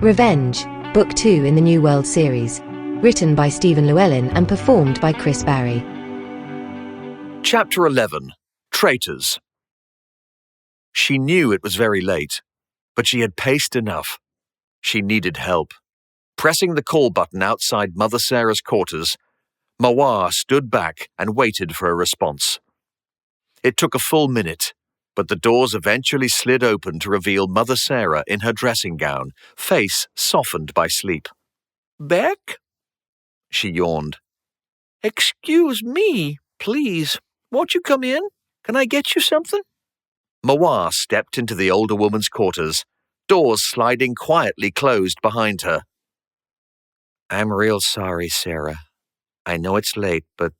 Revenge, Book 2 in the New World series. Written by Stephen Llewelyn and performed by Chris Barrie. Chapter 11. Traitors. She knew it was very late, but she had paced enough. She needed help. Pressing the call button outside Mother Sarah's quarters, Mawar stood back and waited for a response. It took a full minute, but the doors eventually slid open to reveal Mother Sarah in her dressing gown, face softened by sleep. "Beck?" She yawned. "Excuse me, please. Won't you come in? Can I get you something?" Mawar stepped into the older woman's quarters, doors sliding quietly closed behind her. "I'm real sorry, Sarah. I know it's late, but..."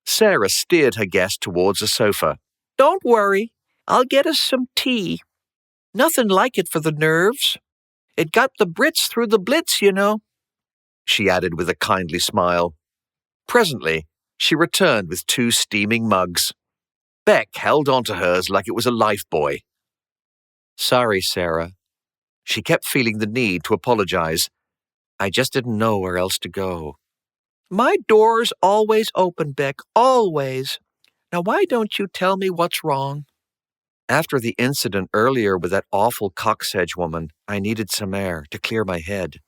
Sarah steered her guest towards a sofa. "Don't worry. I'll get us some tea. Nothing like it for the nerves. It got the Brits through the Blitz, you know," she added with a kindly smile. Presently, she returned with 2 steaming mugs. Beck held onto hers like it was a lifebuoy. "Sorry, Sarah." She kept feeling the need to apologize. "I just didn't know where else to go." "My door's always open, Beck, always. Now why don't you tell me what's wrong?" "After the incident earlier with that awful Coxsedge woman, I needed some air to clear my head.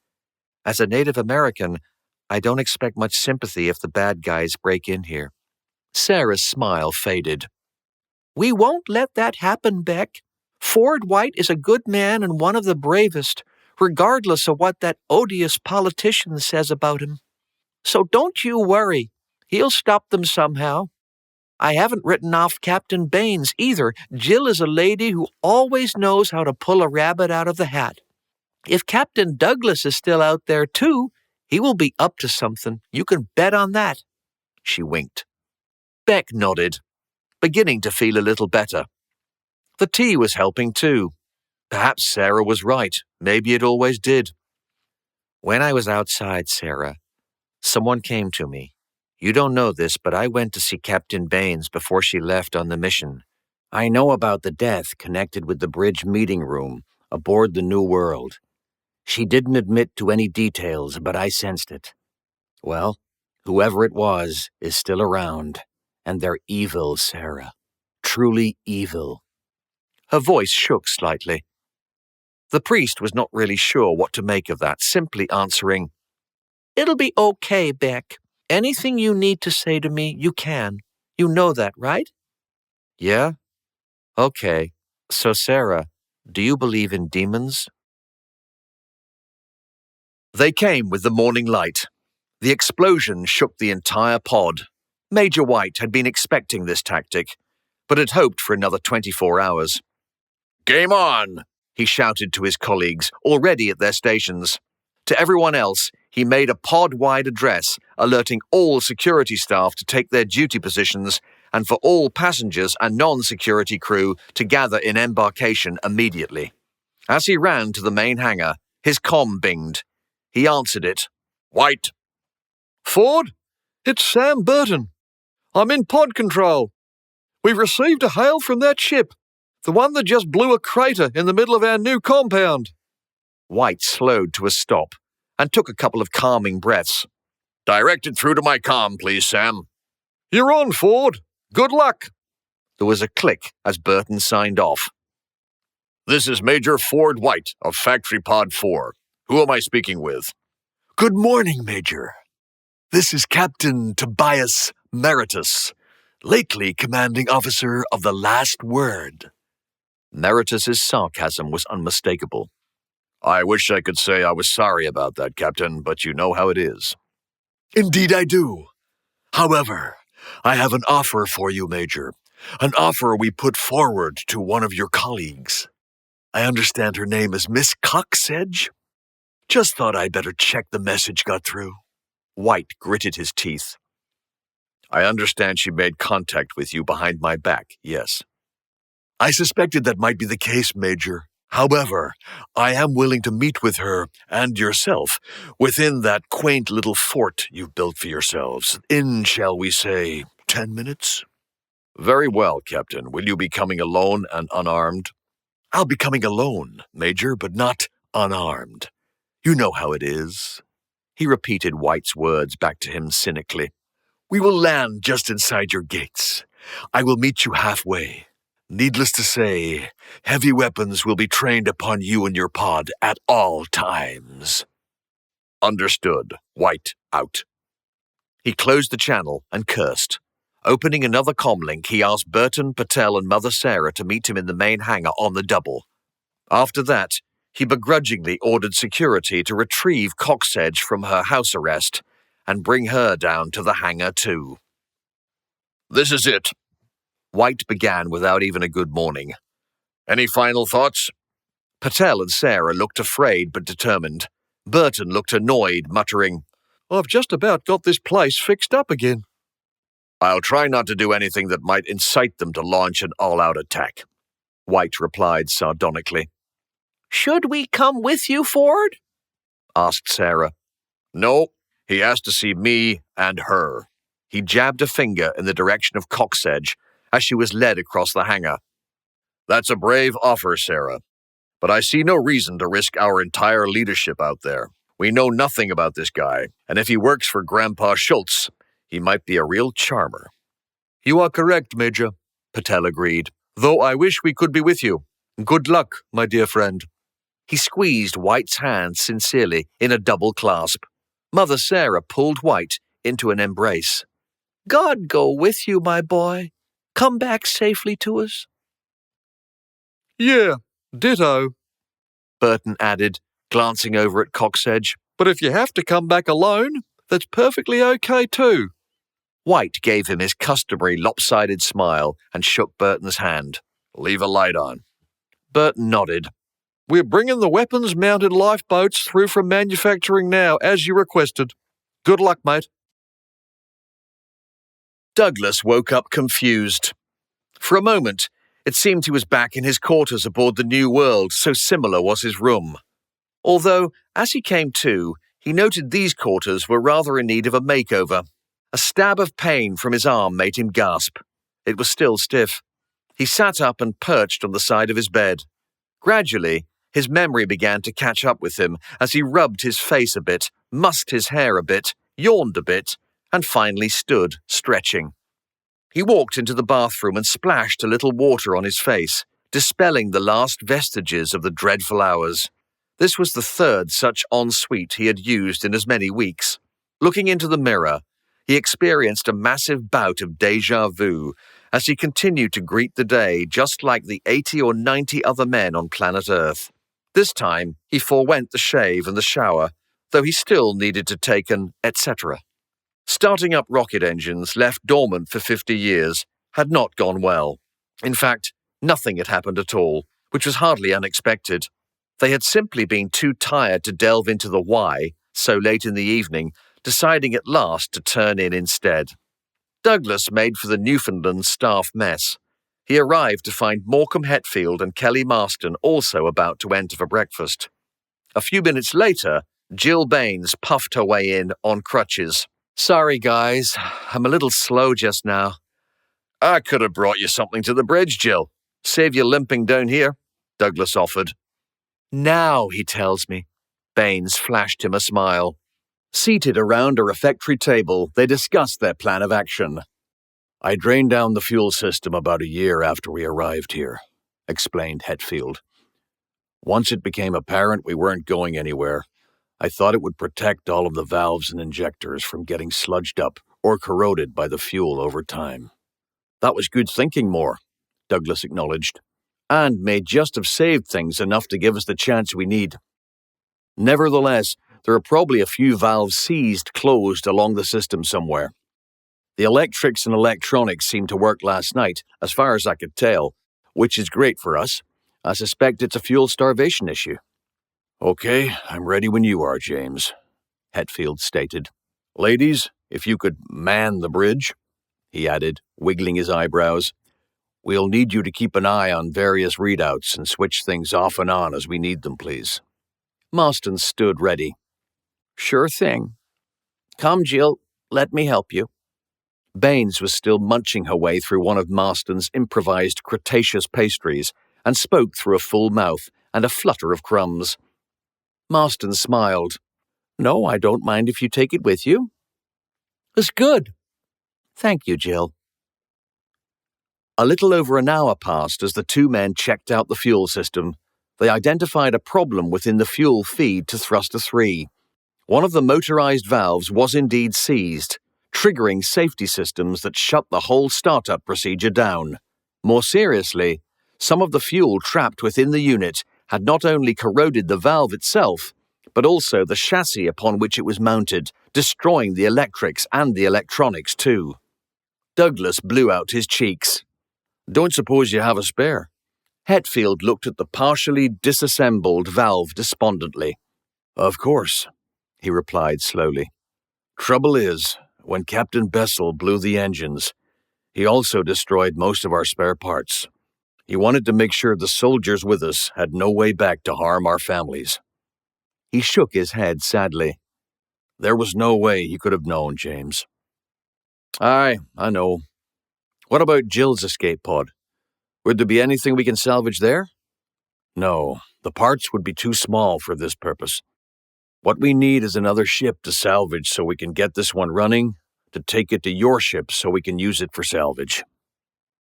As a Native American, I don't expect much sympathy if the bad guys break in here." Sarah's smile faded. "We won't let that happen, Beck. Ford White is a good man and one of the bravest, regardless of what that odious politician says about him. So don't you worry. He'll stop them somehow. I haven't written off Captain Baines either. Jill is a lady who always knows how to pull a rabbit out of the hat. If Captain Douglas is still out there too, he will be up to something. You can bet on that." She winked. Beck nodded, beginning to feel a little better. The tea was helping too. Perhaps Sarah was right. Maybe it always did. "When I was outside, Sarah, someone came to me. You don't know this, but I went to see Captain Baines before she left on the mission. I know about the death connected with the bridge meeting room aboard the New World. She didn't admit to any details, but I sensed it. Well, whoever it was is still around, and they're evil, Sarah. Truly evil." Her voice shook slightly. The priest was not really sure what to make of that, simply answering, "It'll be okay, Beck. Anything you need to say to me, you can. You know that, right?" "Yeah? Okay. So, Sarah, do you believe in demons?" They came with the morning light. The explosion shook the entire pod. Major White had been expecting this tactic, but had hoped for another 24 hours. "Game on!" he shouted to his colleagues, already at their stations. To everyone else, he made a pod-wide address, alerting all security staff to take their duty positions and for all passengers and non-security crew to gather in embarkation immediately. As he ran to the main hangar, his comm binged. He answered it. "White." "Ford, it's Sam Burton. I'm in pod control. We've received a hail from that ship, the one that just blew a crater in the middle of our new compound." White slowed to a stop and took a couple of calming breaths. "Direct it through to my comm, please, Sam." "You're on, Ford. Good luck." There was a click as Burton signed off. "This is Major Ford White of Factory Pod 4. Who am I speaking with?" "Good morning, Major. This is Captain Tobias Meritus, lately commanding officer of the Last Word." Meritus's sarcasm was unmistakable. "I wish I could say I was sorry about that, Captain, but you know how it is." "Indeed I do. However, I have an offer for you, Major. An offer we put forward to one of your colleagues. I understand her name is Miss Coxsedge. Just thought I'd better check the message got through." White gritted his teeth. "I understand she made contact with you behind my back, yes." "I suspected that might be the case, Major. However, I am willing to meet with her and yourself within that quaint little fort you've built for yourselves in, shall we say, 10 minutes? "Very well, Captain. Will you be coming alone and unarmed?" "I'll be coming alone, Major, but not unarmed. You know how it is. He repeated White's words back to him cynically. We will land just inside your gates. I will meet you halfway. Needless to say, heavy weapons will be trained upon you and your pod at all times. Understood. White out. He closed the channel and cursed. Opening another comlink, he asked Burton, Patel, and Mother Sarah to meet him in the main hangar on the double. After that, he begrudgingly ordered security to retrieve Coxedge from her house arrest and bring her down to the hangar too. This is it. White began without even a good morning. Any final thoughts? Patel and Sarah looked afraid but determined. Burton looked annoyed, muttering, I've just about got this place fixed up again. I'll try not to do anything that might incite them to launch an all-out attack, White replied sardonically. Should we come with you, Ford? Asked Sarah. No, he has to see me and her. He jabbed a finger in the direction of Coxedge as she was led across the hangar. That's a brave offer, Sarah. But I see no reason to risk our entire leadership out there. We know nothing about this guy, and if he works for Grandpa Schultz, he might be a real charmer. You are correct, Major, Patel agreed, though I wish we could be with you. Good luck, my dear friend. He squeezed White's hand sincerely in a double clasp. Mother Sarah pulled White into an embrace. God go with you, my boy. Come back safely to us. Yeah, ditto, Burton added, glancing over at Coxedge. But if you have to come back alone, that's perfectly okay too. White gave him his customary lopsided smile and shook Burton's hand. Leave a light on. Burton nodded. We're bringing the weapons-mounted lifeboats through from manufacturing now, as you requested. Good luck, mate. Douglas woke up confused. For a moment, it seemed he was back in his quarters aboard the New World, so similar was his room. Although, as he came to, he noted these quarters were rather in need of a makeover. A stab of pain from his arm made him gasp. It was still stiff. He sat up and perched on the side of his bed. Gradually, his memory began to catch up with him as he rubbed his face a bit, mussed his hair a bit, yawned a bit, and finally stood, stretching. He walked into the bathroom and splashed a little water on his face, dispelling the last vestiges of the dreadful hours. This was the third such ensuite he had used in as many weeks. Looking into the mirror, he experienced a massive bout of déjà vu as he continued to greet the day just like the 80 or 90 other men on planet Earth. This time, he forewent the shave and the shower, though he still needed to take an etc. Starting up rocket engines left dormant for 50 years had not gone well. In fact, nothing had happened at all, which was hardly unexpected. They had simply been too tired to delve into the why so late in the evening, deciding at last to turn in instead. Douglas made for the Newfoundland staff mess. He arrived to find Morecambe Hetfield and Kelly Marston also about to enter for breakfast. A few minutes later, Jill Baines puffed her way in on crutches. Sorry, guys, I'm a little slow just now. I could have brought you something to the bridge, Jill. Save you limping down here, Douglas offered. Now, he tells me. Baines flashed him a smile. Seated around a refectory table, they discussed their plan of action. I drained down the fuel system about a year after we arrived here, explained Hetfield. Once it became apparent we weren't going anywhere, I thought it would protect all of the valves and injectors from getting sludged up or corroded by the fuel over time. That was good thinking, Moore, Douglas acknowledged, and may just have saved things enough to give us the chance we need. Nevertheless, there are probably a few valves seized closed along the system somewhere. The electrics and electronics seemed to work last night, as far as I could tell, which is great for us. I suspect it's a fuel starvation issue. Okay, I'm ready when you are, James, Hetfield stated. Ladies, if you could man the bridge, he added, wiggling his eyebrows. We'll need you to keep an eye on various readouts and switch things off and on as we need them, please. Marston stood ready. Sure thing. Come, Jill, let me help you. Baines was still munching her way through one of Marston's improvised Cretaceous pastries and spoke through a full mouth and a flutter of crumbs. Marston smiled. No, I don't mind if you take it with you. It's good. Thank you, Jill. A little over an hour passed as the two men checked out the fuel system. They identified a problem within the fuel feed to Thruster 3. One of the motorized valves was indeed seized, triggering safety systems that shut the whole startup procedure down. More seriously, some of the fuel trapped within the unit had not only corroded the valve itself, but also the chassis upon which it was mounted, destroying the electrics and the electronics too. Douglas blew out his cheeks. Don't suppose you have a spare? Hetfield looked at the partially disassembled valve despondently. Of course, he replied slowly. Trouble is, when Captain Bessel blew the engines, he also destroyed most of our spare parts. He wanted to make sure the soldiers with us had no way back to harm our families. He shook his head sadly. There was no way he could have known, James. Aye, I know. What about Jill's escape pod? Would there be anything we can salvage there? No, the parts would be too small for this purpose. What we need is another ship to salvage so we can get this one running, to take it to your ship so we can use it for salvage.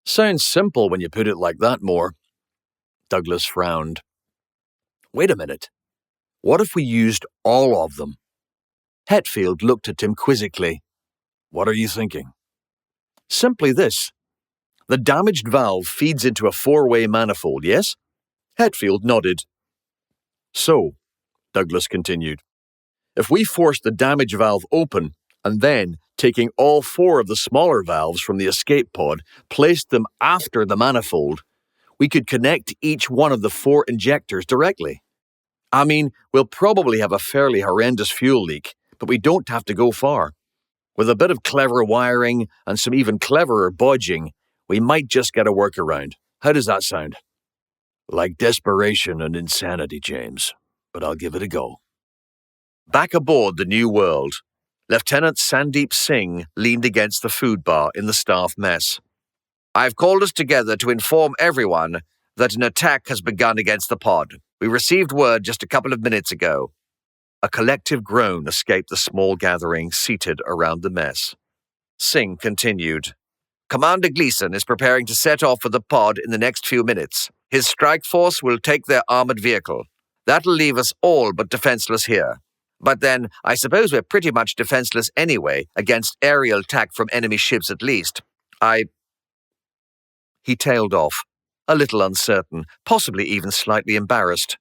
Sounds simple when you put it like that, Moore. Douglas frowned. Wait a minute. What if we used all of them? Hetfield looked at him quizzically. What are you thinking? Simply this. The damaged valve feeds into a four-way manifold, yes? Hetfield nodded. So, Douglas continued, if we force the damaged valve open and then, taking all four of the smaller valves from the escape pod, placed them after the manifold, we could connect each one of the four injectors directly. I mean, we'll probably have a fairly horrendous fuel leak, but we don't have to go far. With a bit of clever wiring and some even cleverer bodging, we might just get a workaround. How does that sound? Like desperation and insanity, James, but I'll give it a go. Back aboard the New World, Lieutenant Sandeep Singh leaned against the food bar in the staff mess. I've called us together to inform everyone that an attack has begun against the pod. We received word just a couple of minutes ago. A collective groan escaped the small gathering seated around the mess. Singh continued. Commander Gleason is preparing to set off for the pod in the next few minutes. His strike force will take their armored vehicle. That'll leave us all but defenseless here. But then, I suppose we're pretty much defenseless anyway, against aerial attack from enemy ships at least. He tailed off, a little uncertain, possibly even slightly embarrassed.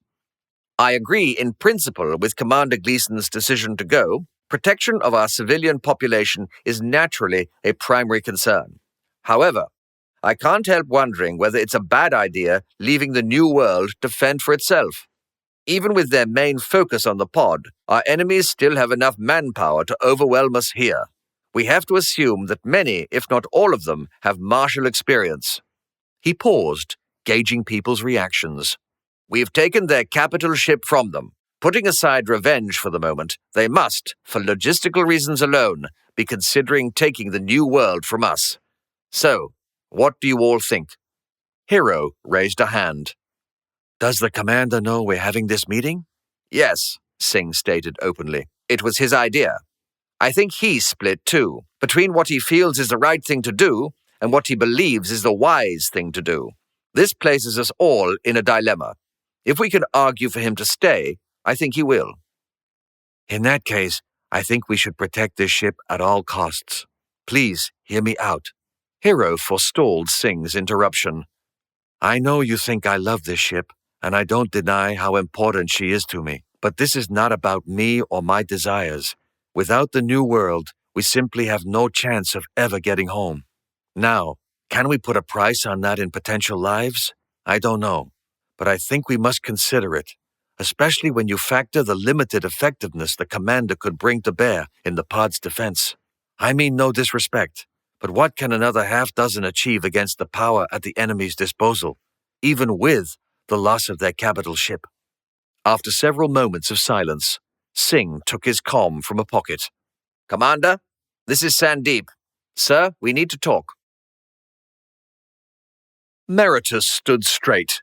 I agree in principle with Commander Gleason's decision to go. Protection of our civilian population is naturally a primary concern. However, I can't help wondering whether it's a bad idea leaving the New World to fend for itself. Even with their main focus on the pod, our enemies still have enough manpower to overwhelm us here. We have to assume that many, if not all of them, have martial experience. He paused, gauging people's reactions. We've taken their capital ship from them. Putting aside revenge for the moment, they must, for logistical reasons alone, be considering taking the New World from us. So, what do you all think? Hero raised a hand. Does the commander know we're having this meeting? Yes, Singh stated openly. It was his idea. I think he's split too, between what he feels is the right thing to do and what he believes is the wise thing to do. This places us all in a dilemma. If we can argue for him to stay, I think he will. In that case, I think we should protect this ship at all costs. Please, hear me out. Hero forestalled Singh's interruption. I know you think I love this ship, and I don't deny how important she is to me. But this is not about me or my desires. Without the New World, we simply have no chance of ever getting home. Now, can we put a price on that in potential lives? I don't know, but I think we must consider it, especially when you factor the limited effectiveness the commander could bring to bear in the pod's defense. I mean no disrespect, but what can another half-dozen achieve against the power at the enemy's disposal, even with the loss of their capital ship? After several moments of silence, Singh took his comm from a pocket. Commander, this is Sandeep. Sir, we need to talk. Meritus stood straight,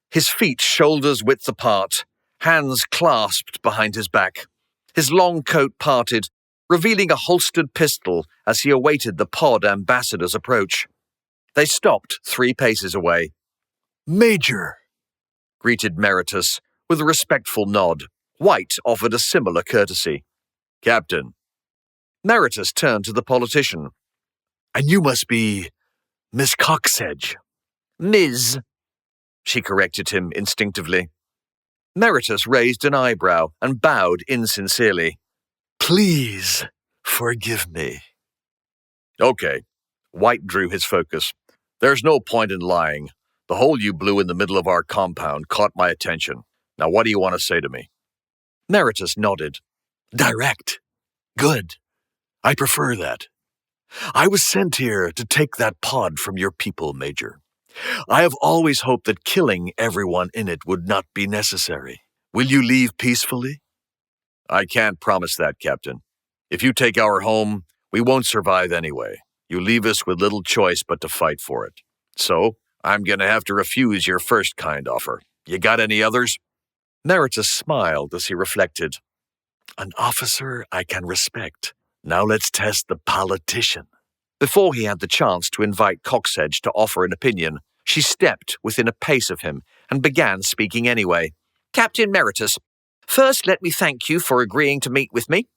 his feet shoulders width apart, hands clasped behind his back, his long coat parted, revealing a holstered pistol as he awaited the pod ambassador's approach. They stopped 3 paces away. Major, greeted Meritus with a respectful nod. White offered a similar courtesy. Captain. Meritus turned to the politician. And you must be Miss Coxedge. Ms., she corrected him instinctively. Meritus raised an eyebrow and bowed insincerely. Please forgive me. Okay. White drew his focus. There's no point in lying. The hole you blew in the middle of our compound caught my attention. Now what do you want to say to me? Meritus nodded. Direct. Good. I prefer that. I was sent here to take that pod from your people, Major. I have always hoped that killing everyone in it would not be necessary. Will you leave peacefully? I can't promise that, Captain. If you take our home, we won't survive anyway. You leave us with little choice but to fight for it. So, I'm going to have to refuse your first kind offer. You got any others? Meritus smiled as he reflected. An officer I can respect. Now let's test the politician. Before he had the chance to invite Coxedge to offer an opinion, she stepped within a pace of him and began speaking anyway. Captain Meritus, first let me thank you for agreeing to meet with me.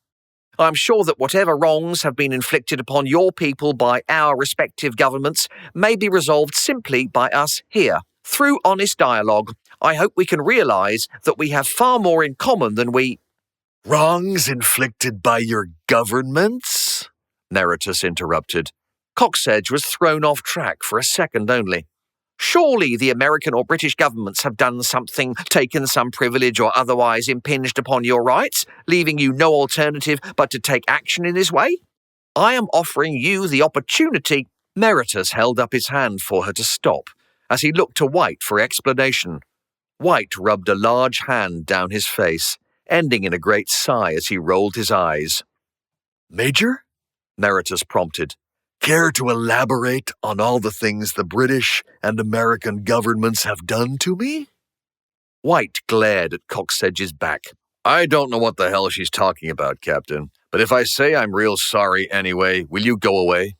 I'm sure that whatever wrongs have been inflicted upon your people by our respective governments may be resolved simply by us here. Through honest dialogue, I hope we can realise that we have far more in common than we— Wrongs inflicted by your governments? Meritus interrupted. Coxedge was thrown off track for a second only. Surely the American or British governments have done something, taken some privilege or otherwise impinged upon your rights, leaving you no alternative but to take action in this way? I am offering you the opportunity— Meritus held up his hand for her to stop, as he looked to White for explanation. White rubbed a large hand down his face, ending in a great sigh as he rolled his eyes. Major? Meritus prompted. Care to elaborate on all the things the British and American governments have done to me? White glared at Coxedge's back. I don't know what the hell she's talking about, Captain, but if I say I'm real sorry anyway, will you go away?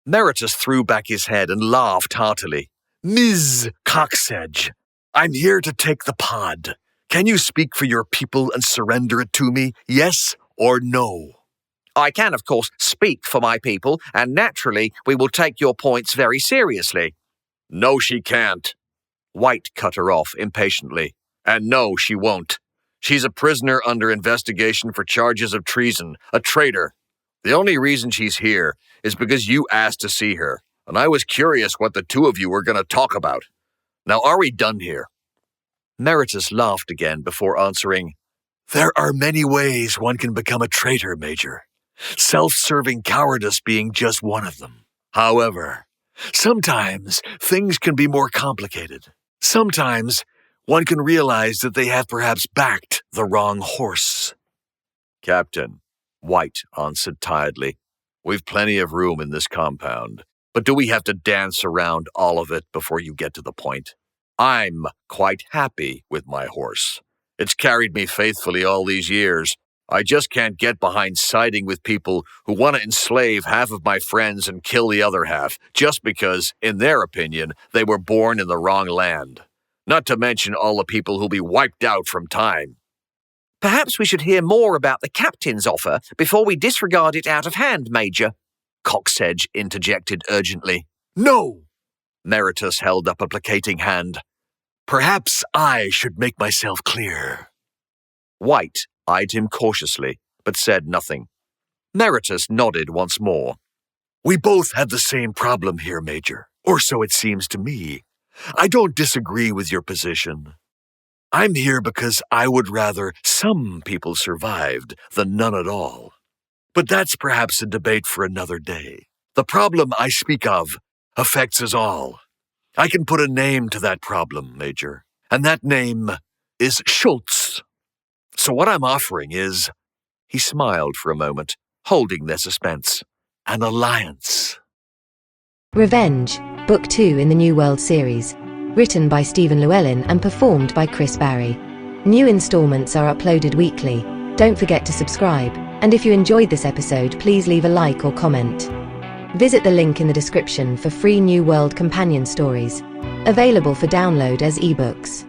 Meritus threw back his head and laughed heartily. Ms. Coxedge, I'm here to take the pod. Can you speak for your people and surrender it to me, yes or no? I can, of course, speak for my people, and naturally we will take your points very seriously. No, she can't. White cut her off impatiently. And no, she won't. She's a prisoner under investigation for charges of treason, a traitor. The only reason she's here is because you asked to see her, and I was curious what the two of you were going to talk about. Now, are we done here? Meritus laughed again before answering. There are many ways one can become a traitor, Major. Self-serving cowardice being just one of them. However, sometimes things can be more complicated. Sometimes one can realize that they have perhaps backed the wrong horse. Captain, White answered tiredly, we've plenty of room in this compound, but do we have to dance around all of it before you get to the point? I'm quite happy with my horse. It's carried me faithfully all these years. I just can't get behind siding with people who want to enslave half of my friends and kill the other half, just because, in their opinion, they were born in the wrong land. Not to mention all the people who'll be wiped out from time. Perhaps we should hear more about the captain's offer before we disregard it out of hand, Major, Coxedge interjected urgently. No! Meritus held up a placating hand. Perhaps I should make myself clear. White eyed him cautiously, but said nothing. Meritus nodded once more. We both have the same problem here, Major, or so it seems to me. I don't disagree with your position. I'm here because I would rather some people survived than none at all. But that's perhaps a debate for another day. The problem I speak of affects us all. I can put a name to that problem, Major, and that name is Schultz. So what I'm offering is— He smiled for a moment, holding their suspense. An alliance. Revenge, Book 2 in the New World series. Written by Stephen Llewelyn and performed by Chris Barrie. New installments are uploaded weekly. Don't forget to subscribe, and if you enjoyed this episode, please leave a like or comment. Visit the link in the description for free New World companion stories, available for download as ebooks.